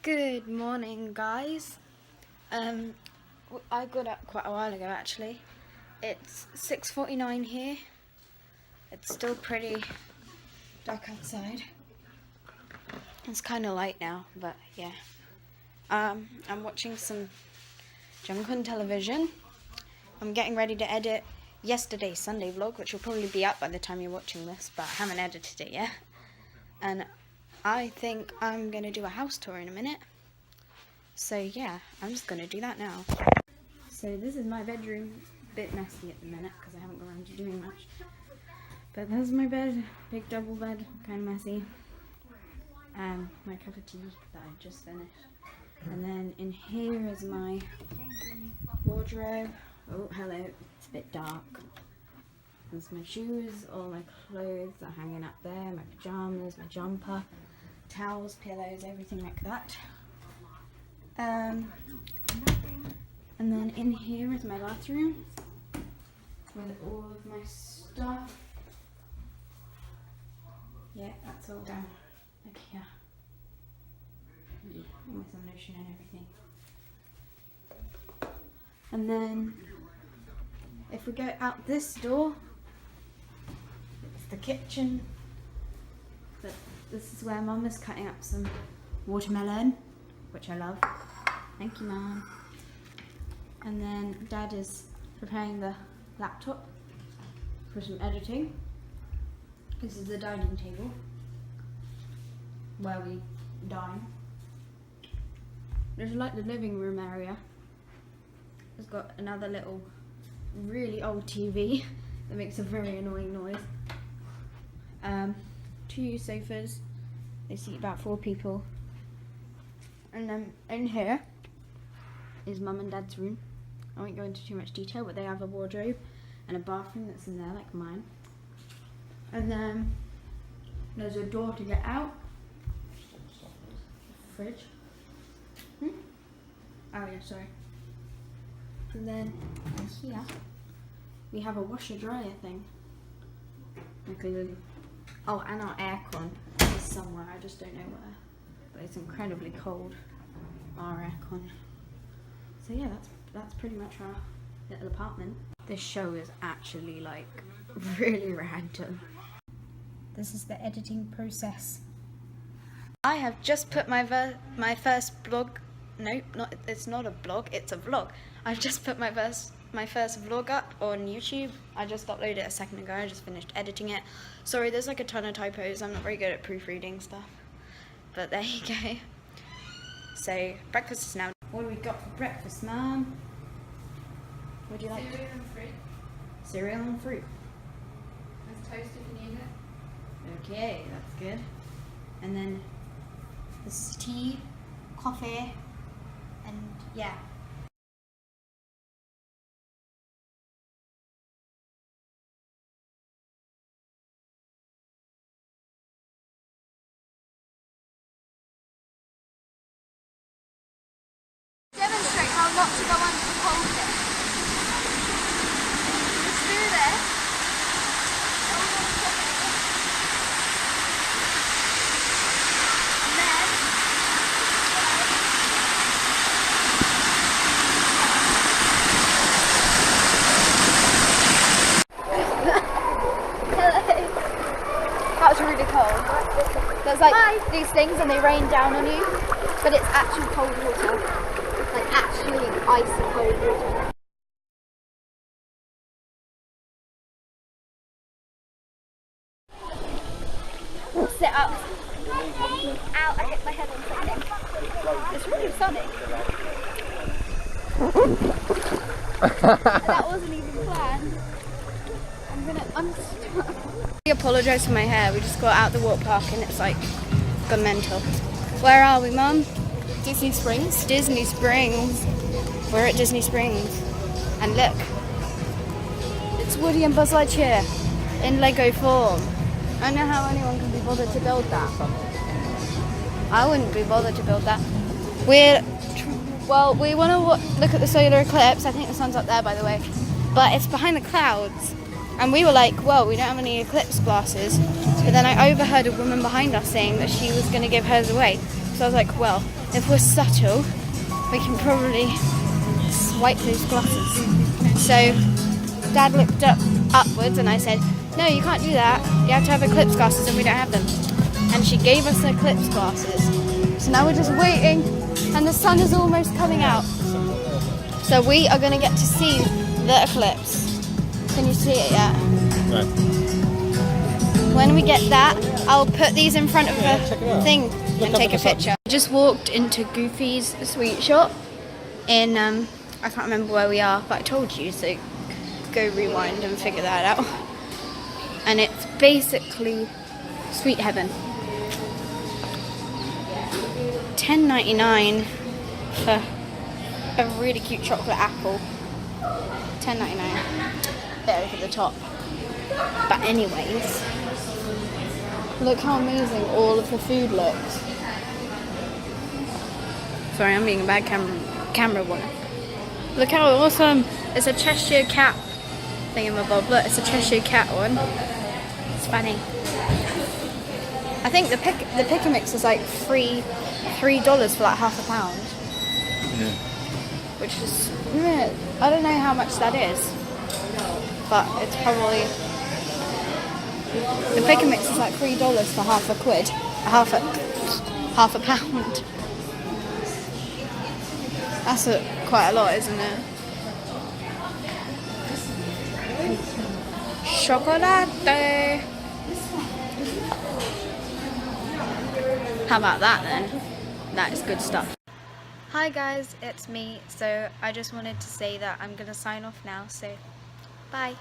Good morning, guys. I got up quite a while ago actually. It's 6:49 here. It's still pretty dark outside. It's kind of light now, but yeah. I'm watching some junk on television. I'm getting ready to edit yesterday's Sunday vlog, which will probably be up by the time you're watching this, but I haven't edited it yet. And I think I'm going to do a house tour in a minute. So yeah, I'm just going to do that now. So this is my bedroom. It's a bit messy at the minute because I haven't got around to doing much. But there's my bed, big double bed, kind of messy. My cup of tea that I just finished. And then in here is my wardrobe. Oh, hello, it's a bit dark. There's my shoes, all my clothes are hanging up there, my pyjamas, my jumper, towels, pillows, everything like that. And then in here is my bathroom with all of my stuff. Yeah, that's all down like here. Yeah, with some lotion and everything. And then if we go out this door, it's the kitchen. But this is where Mum is cutting up some watermelon, which I love. Thank you, Mum. And then Dad is preparing the laptop for some editing. This is the dining table where we dine. There's like the living room area. It's got another little really old TV that makes a very annoying noise. 2 sofas, they seat about 4 people. And then in here is Mum and Dad's room. I won't go into too much detail, but they have a wardrobe and a bathroom that's in there like mine. And then there's a door to get out. Fridge. Oh yeah, sorry. And then here we have a washer dryer thing. Oh, and our aircon is somewhere, I just don't know where. But it's incredibly cold, our aircon. So yeah, that's pretty much our little apartment. This show is actually like really random. This is the editing process. I have just put my first blog. No, it's not a blog, it's a vlog. I've just put my first vlog up on YouTube. I just uploaded it a second ago. I just finished editing it. Sorry, there's like a ton of typos. I'm not very good at proofreading stuff. But there you go. So, breakfast is now. What do we got for breakfast, Mum? What do you like? Cereal and fruit. Cereal and fruit. There's toast if you need it. Okay, that's good. And then this is tea, coffee, and yeah. Demonstrate how not to go under the pole pit. Just do this. And then that was really cold. There's like these things and they rain down on you, but it's actually cold water. Like actually icy cold water. Sit up. Ow, I hit my head on something. It's really sunny. That wasn't even planned. I'm gonna unstuck. I apologise for my hair. We just got out the water park and it's like gone mental. Where are we, Mum? Disney Springs. Disney Springs. We're at Disney Springs. And look, it's Woody and Buzz Lightyear in Lego form. I don't know how anyone can be bothered to build that. I wouldn't be bothered to build that. We want to look at the solar eclipse. I think the sun's up there, by the way. But it's behind the clouds. And we were like, well, we don't have any eclipse glasses. But then I overheard a woman behind us saying that she was going to give hers away. So I was like, well, if we're subtle, we can probably swipe those glasses. So Dad looked upwards and I said, no, you can't do that. You have to have eclipse glasses and we don't have them. And she gave us the eclipse glasses. So now we're just waiting and the sun is almost coming out. So we are going to get to see the eclipse. Can you see it yet? Right. When we get that, I'll put these in front of the thing and take a picture. I just walked into Goofy's sweet shop in, I can't remember where we are, but I told you, so go rewind and figure that out. And it's basically sweet heaven. $10.99 for a really cute chocolate apple. $10.99. There, look at the top. But anyways, look how amazing all of the food looks. Sorry, I'm being a bad camera woman. Look how awesome! It's a Cheshire Cat thingamabob. Look, it's a Cheshire Cat one. It's funny. I think the pick and mix is like $3 for like half a pound. Yeah. Which is, I don't know how much that is, but it's probably, the pick and mix is like $3 for half a quid, half a pound. That's quite a lot, isn't it? Chocolate. How about that then? That is good stuff. Hi guys, it's me. So I just wanted to say that I'm gonna sign off now, so bye.